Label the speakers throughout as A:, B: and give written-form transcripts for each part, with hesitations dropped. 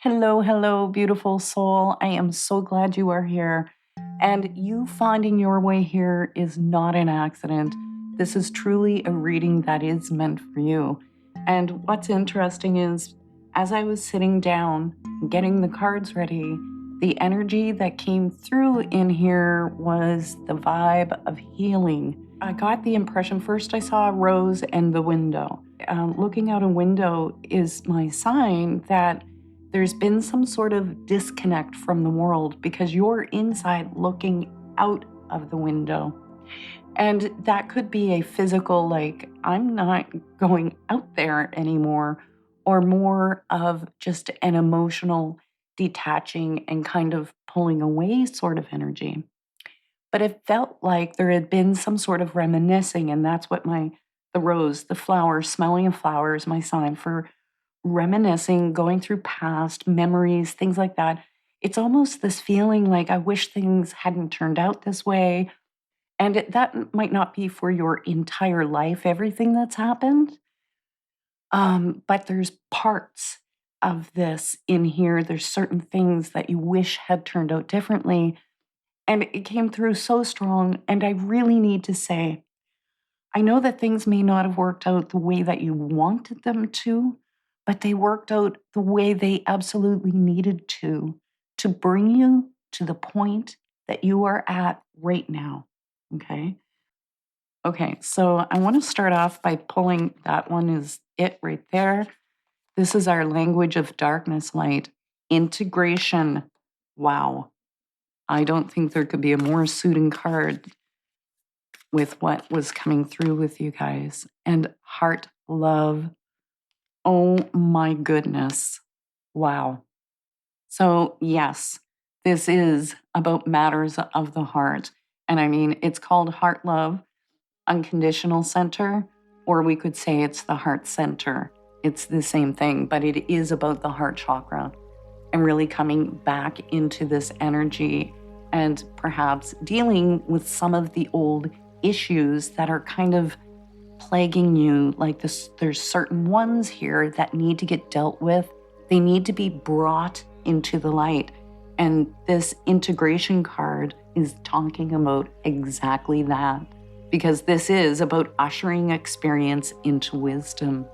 A: Hello, hello, beautiful soul. I am so glad you are here. And you finding your way here is not an accident. This is truly a reading that is meant for you. And what's interesting is, as I was sitting down, getting the cards ready, the energy that came through in here was the vibe of healing. I got the impression first I saw a rose and the window. Looking out a window is my sign that there's been some sort of disconnect from the world because you're inside looking out of the window. And that could be a physical, like, I'm not going out there anymore, or more of just an emotional detaching and kind of pulling away sort of energy. But it felt like there had been some sort of reminiscing, and that's what the rose, the flower, smelling of flowers, my sign for reminiscing, going through past memories, things like that. It's almost this feeling like I wish things hadn't turned out this way. And that might not be for your entire life, everything that's happened. But there's parts of this in here. There's certain things that you wish had turned out differently. And it came through so strong. And I really need to say, I know that things may not have worked out the way that you wanted them to, but they worked out the way they absolutely needed to bring you to the point that you are at right now. Okay. Okay. So I want to start off by pulling that one is it right there. This is our language of darkness, light, integration. Wow. I don't think there could be a more suiting card with what was coming through with you guys. And heart love. Oh my goodness. Wow. So, yes, this is about matters of the heart. And I mean, it's called Heart Love Unconditional Center, or we could say it's the Heart Center. It's the same thing, but it is about the heart chakra and really coming back into this energy and perhaps dealing with some of the old issues that are kind of plaguing you. Like this, there's certain ones here that need to get dealt with. They need to be brought into the light. And this integration card is talking about exactly that, because this is about ushering experience into wisdom.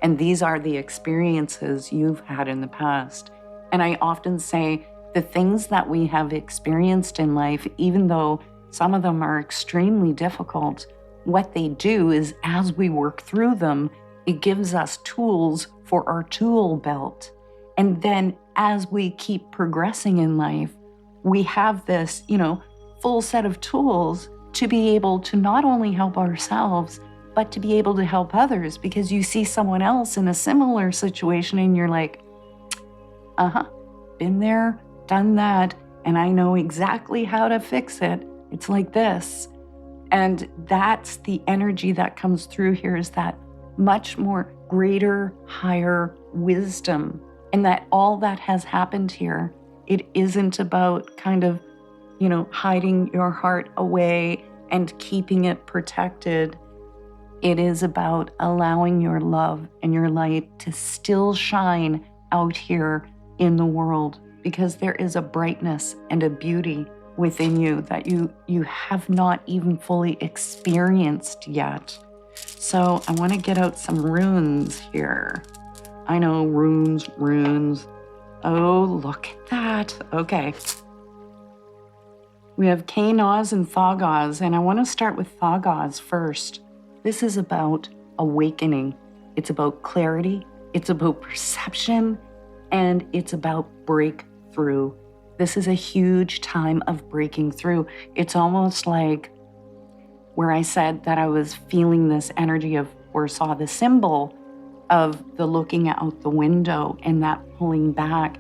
A: And these are the experiences you've had in the past. And I often say the things that we have experienced in life, even though some of them are extremely difficult, what they do is as we work through them, it gives us tools for our tool belt. And then as we keep progressing in life, we have this, full set of tools to be able to not only help ourselves, but to be able to help others, because you see someone else in a similar situation and you're like, been there, done that, and I know exactly how to fix it. It's like this. And that's the energy that comes through here, is that much more greater, higher wisdom. And that all that has happened here, it isn't about kind of, hiding your heart away and keeping it protected. It is about allowing your love and your light to still shine out here in the world, because there is a brightness and a beauty within you that you have not even fully experienced yet. So I want to get out some runes here. I know, runes. Oh, look at that. Okay. We have K-Naws and Thagaws, and I want to start with Thagaws first. This is about awakening. It's about clarity. It's about perception, and it's about breakthrough. This is a huge time of breaking through. It's almost like where I said that I was feeling this energy of, or saw the symbol of the looking out the window and that pulling back.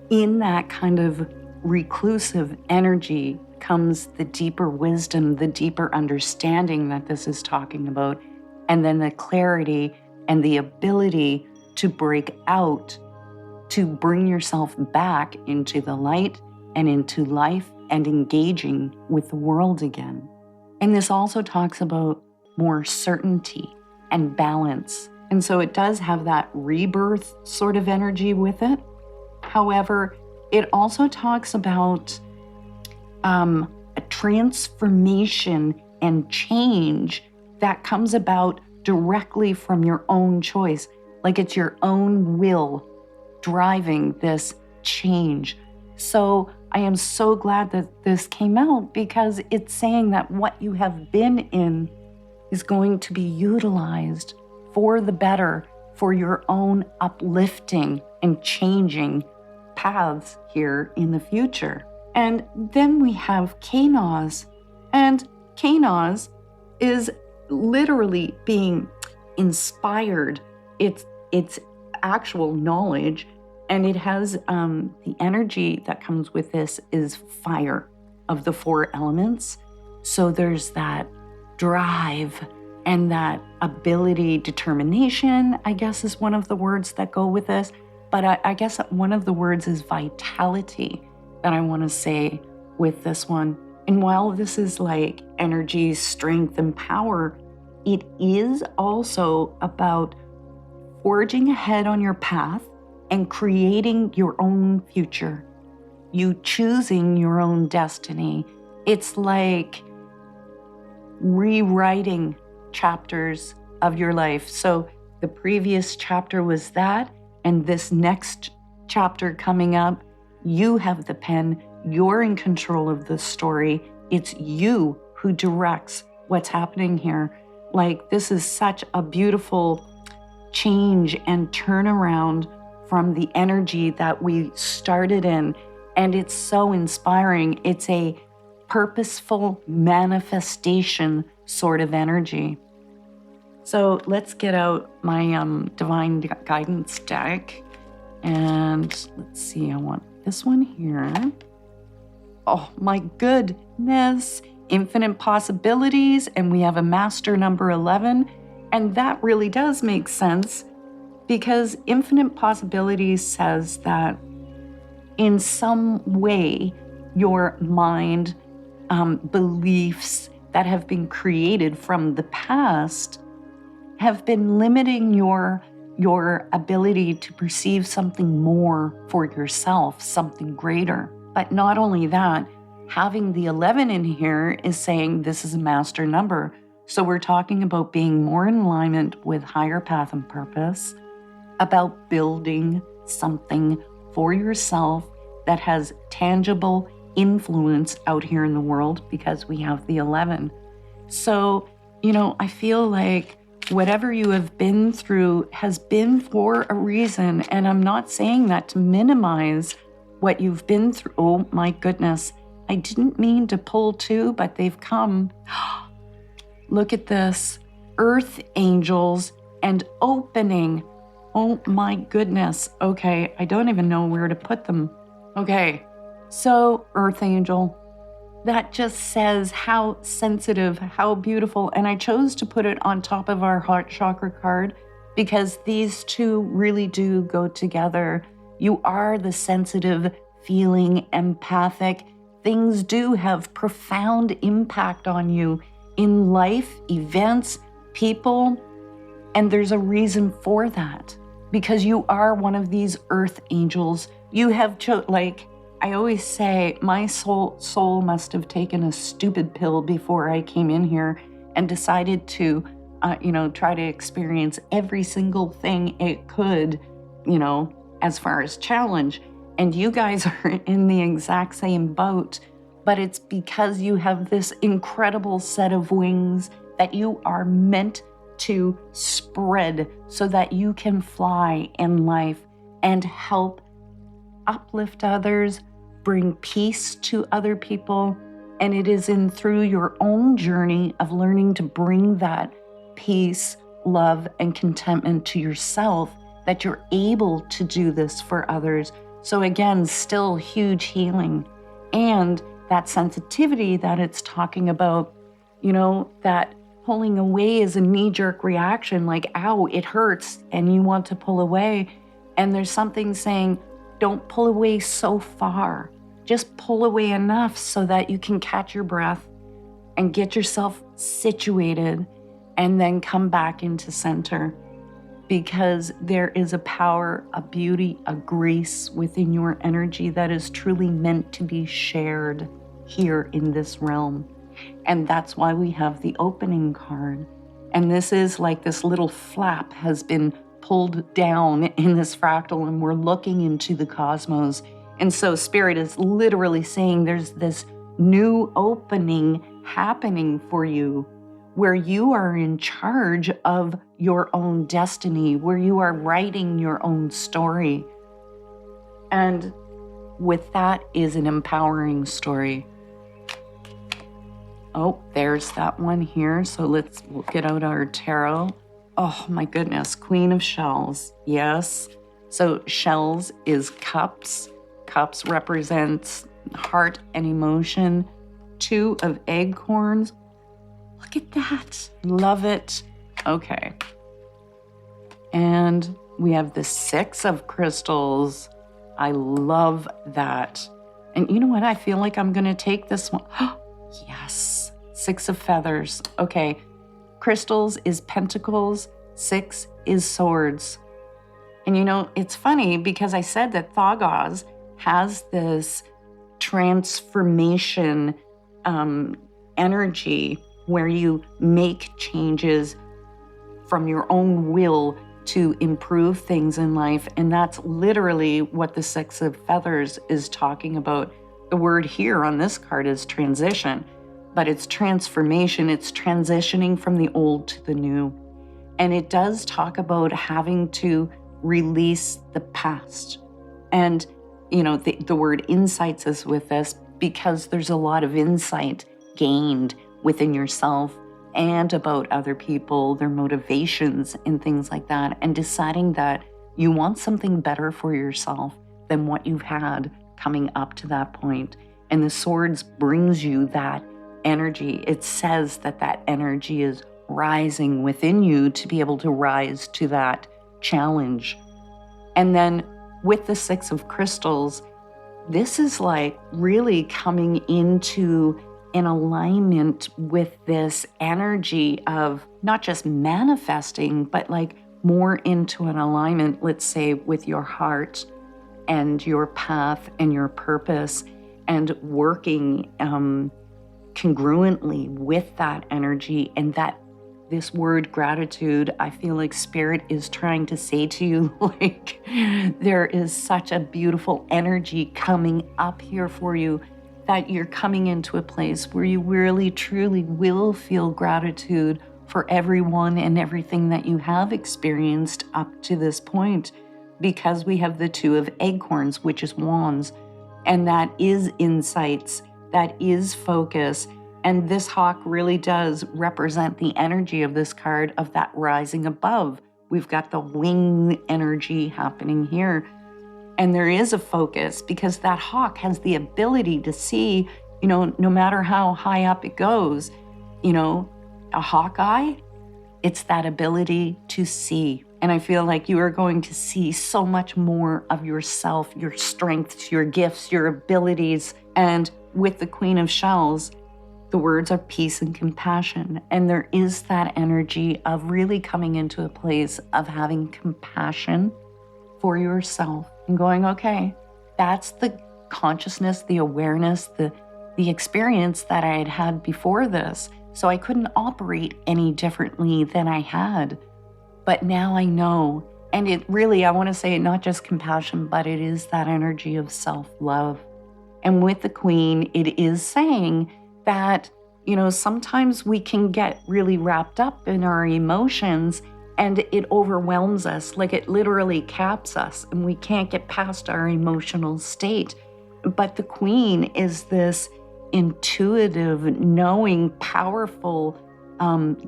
A: In that kind of reclusive energy comes the deeper wisdom, the deeper understanding that this is talking about, and then the clarity and the ability to break out, to bring yourself back into the light and into life and engaging with the world again. And this also talks about more certainty and balance. And so it does have that rebirth sort of energy with it. However, it also talks about a transformation and change that comes about directly from your own choice. Like it's your own will driving this change. So I am so glad that this came out, because it's saying that what you have been in is going to be utilized for the better, for your own uplifting and changing paths here in the future. And then we have Kanos, and Kanos is literally being inspired. It's actual knowledge, and it has the energy that comes with this is fire of the 4 elements. So there's that drive and that ability, determination, I guess is one of the words that go with this. But I guess one of the words is vitality that I want to say with this one. And while this is like energy, strength, and power, it is also about forging ahead on your path and creating your own future. You choosing your own destiny. It's like rewriting chapters of your life. So the previous chapter was that, and this next chapter coming up, you have the pen, you're in control of the story. It's you who directs what's happening here. Like, this is such a beautiful change and turnaround from the energy that we started in. And it's so inspiring. It's a purposeful manifestation sort of energy. So let's get out my divine guidance deck. And let's see, I want this one here. Oh my goodness. Infinite possibilities. And we have a master number 11. And that really does make sense, because infinite possibilities says that in some way your mind, beliefs that have been created from the past have been limiting your ability to perceive something more for yourself, something greater. But not only that, having the 11 in here is saying this is a master number. So we're talking about being more in alignment with higher path and purpose, about building something for yourself that has tangible influence out here in the world, because we have the 11. So, I feel like whatever you have been through has been for a reason. And I'm not saying that to minimize what you've been through. Oh my goodness. I didn't mean to pull 2, but they've come. Look at this. Earth angels and opening. Oh my goodness. Okay, I don't even know where to put them. Okay, so Earth angel. That just says how sensitive, how beautiful. And I chose to put it on top of our heart chakra card because these two really do go together. You are the sensitive, feeling, empathic. Things do have profound impact on you in life, events, people, and there's a reason for that, because you are one of these earth angels. You have I always say, my soul must have taken a stupid pill before I came in here and decided to, try to experience every single thing it could, as far as challenge. And you guys are in the exact same boat, but it's because you have this incredible set of wings that you are meant to spread so that you can fly in life and help uplift others, bring peace to other people. And it is through your own journey of learning to bring that peace, love, and contentment to yourself that you're able to do this for others. So again, still huge healing. And that sensitivity that it's talking about, that pulling away is a knee-jerk reaction, like, ow, it hurts, and you want to pull away. And there's something saying, don't pull away so far. Just pull away enough so that you can catch your breath and get yourself situated and then come back into center. because there is a power, a beauty, a grace within your energy that is truly meant to be shared here in this realm. And that's why we have the opening card. And this is like this little flap has been pulled down in this fractal, and we're looking into the cosmos. And so Spirit is literally saying there's this new opening happening for you, where you are in charge of your own destiny, where you are writing your own story. And with that is an empowering story. Oh, there's that one here. So we'll get out our tarot. Oh my goodness, Queen of Shells. Yes. So shells is cups. Cups represents heart and emotion. 2 of acorns. Look at that. Love it. Okay. And we have the 6 of crystals. I love that. And you know what? I feel like I'm going to take this one. Yes. 6 of feathers. Okay. Crystals is pentacles. 6 is swords. And you know, it's funny because I said that Thagos has this transformation energy where you make changes from your own will to improve things in life. And that's literally what the 6 of feathers is talking about. The word here on this card is transition, but it's transformation. It's transitioning from the old to the new. And it does talk about having to release the past. And, you know, the word insights is with this because there's a lot of insight gained within yourself and about other people, their motivations and things like that, and deciding that you want something better for yourself than what you've had coming up to that point. And the swords brings you that energy. It says that that energy is rising within you to be able to rise to that challenge. And then with the 6 of crystals, this is like really coming into in alignment with this energy of not just manifesting, but like more into an alignment, let's say, with your heart and your path and your purpose, and working congruently with that energy. And that this word gratitude, I feel like Spirit is trying to say to you, like, there is such a beautiful energy coming up here for you, that you're coming into a place where you really, truly will feel gratitude for everyone and everything that you have experienced up to this point, because we have the 2 of acorns, which is wands, and that is insights, that is focus. And this hawk really does represent the energy of this card of that rising above. We've got the wing energy happening here. And there is a focus because that hawk has the ability to see, you know, no matter how high up it goes, you know, a hawk eye, it's that ability to see. And I feel like you are going to see so much more of yourself, your strengths, your gifts, your abilities. And with the Queen of Shells, the words are peace and compassion. And there is that energy of really coming into a place of having compassion for yourself and going, okay, that's the consciousness, the awareness, the experience that I had had before this. So I couldn't operate any differently than I had. But now I know. And it really, I want to say not just compassion, but it is that energy of self-love. And with the Queen, it is saying that, you know, sometimes we can get really wrapped up in our emotions and it overwhelms us, like it literally caps us, and we can't get past our emotional state. But the Queen is this intuitive, knowing, powerful,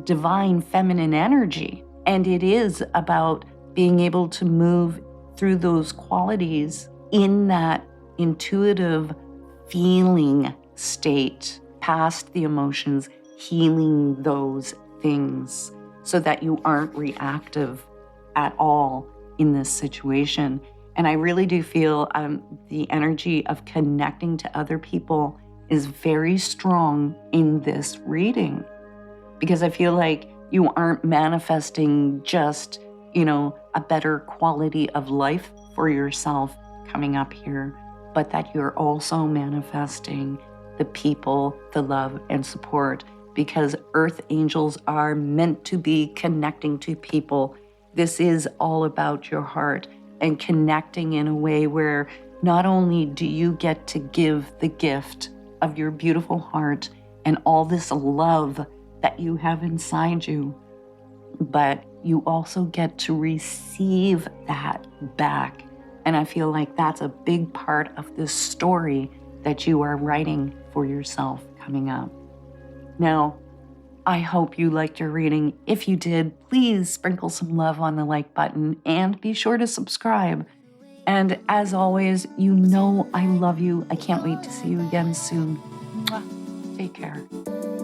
A: divine feminine energy. And it is about being able to move through those qualities in that intuitive feeling state, past the emotions, healing those things, so that you aren't reactive at all in this situation. And I really do feel the energy of connecting to other people is very strong in this reading, because I feel like you aren't manifesting just a better quality of life for yourself coming up here, but that you're also manifesting the people, the love, and support, because earth angels are meant to be connecting to people. This is all about your heart and connecting in a way where not only do you get to give the gift of your beautiful heart and all this love that you have inside you, but you also get to receive that back. And I feel like that's a big part of this story that you are writing for yourself coming up. Now, I hope you liked your reading. If you did, please sprinkle some love on the like button and be sure to subscribe. And as always, I love you. I can't wait to see you again soon. Mwah. Take care.